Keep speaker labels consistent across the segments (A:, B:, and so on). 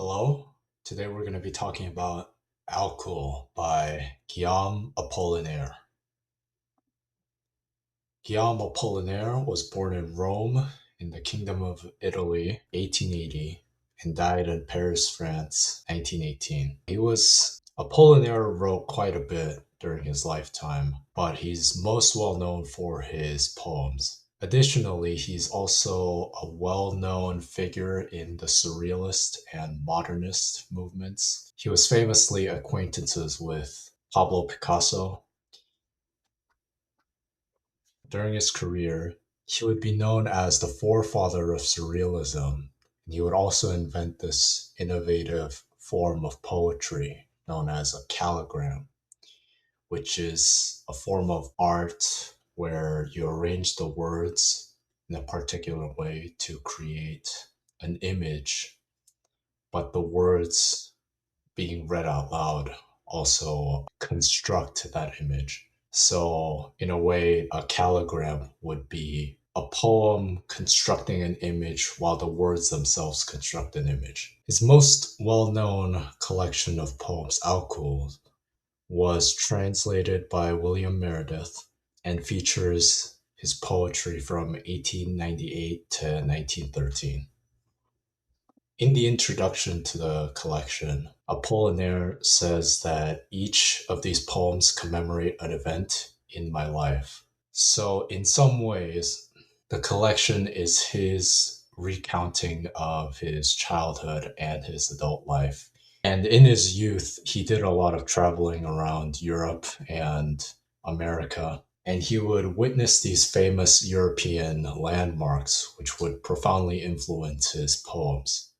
A: Hello. Today we're going to be talking about Alcool by Guillaume Apollinaire. Guillaume Apollinaire was born in Rome in the Kingdom of Italy, 1880, and died in Paris, France, 1918. Apollinaire wrote quite a bit during his lifetime, but he's most well known for his poems. Additionally, he's also a well known figure in the Surrealist and Modernist movements. He was famously acquaintances with Pablo Picasso. During his career, he would be known as the forefather of Surrealism, and he would also invent this innovative form of poetry known as a calligram, which is a form of art where you arrange the words in a particular way to create an image, but the words being read out loud also construct that image. So, in a way, a calligram would be a poem constructing an image while the words themselves construct an image. His most well known collection of poems, Alcools, was translated by William Meredith and features his poetry from 1898 to 1913. In the introduction to the collection, Apollinaire says that each of these poems commemorate an event in my life. So, in some ways, the collection is his recounting of his childhood and his adult life. And in his youth, he did a lot of traveling around Europe and America. And he would witness these famous European landmarks, which would profoundly influence his poems.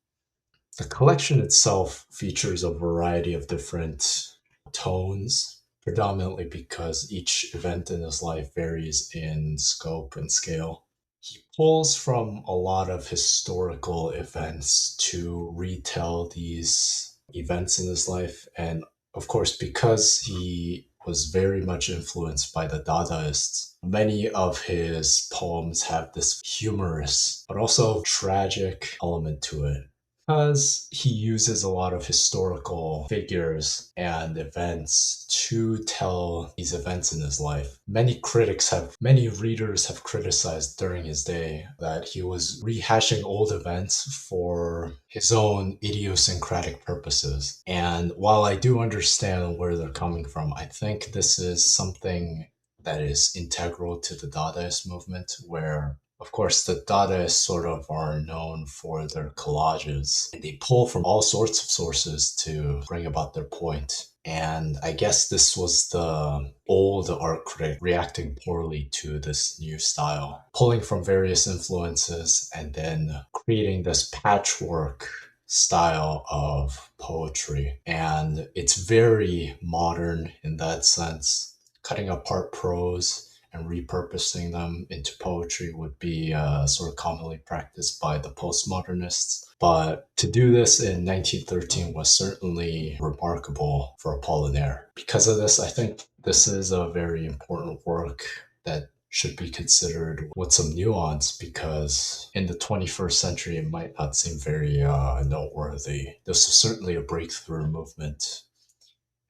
A: The collection itself features a variety of different tones, predominantly because each event in his life varies in scope and scale. He pulls from a lot of historical events to retell these events in his life. And of course, because he was very much influenced by the Dadaists, many of his poems have this humorous but also tragic element to it because he uses a lot of historical figures and events to tell these events in his life. Many readers have criticized during his day that he was rehashing old events for his own idiosyncratic purposes. And while I do understand where they're coming from, I think this is something that is integral to the Dadaist movement, where of course, the Dadaists sort of are known for their collages. They pull from all sorts of sources to bring about their point. And I guess this was the old art critic reacting poorly to this new style, pulling from various influences and then creating this patchwork style of poetry. And it's very modern in that sense, cutting apart prose and repurposing them into poetry would be sort of commonly practiced by the postmodernists. But to do this in 1913 was certainly remarkable for Apollinaire. Because of this, I think this is a very important work that should be considered with some nuance because in the 21st century it might not seem very noteworthy. This was certainly a breakthrough movement,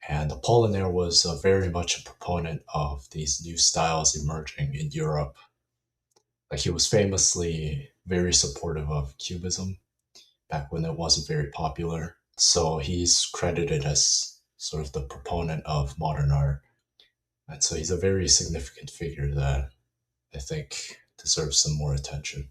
A: and Apollinaire was very much a proponent of these new styles emerging in Europe. Like he was famously very supportive of Cubism back when it wasn't very popular. So he's credited as sort of the proponent of modern art. And so he's a very significant figure that I think deserves some more attention.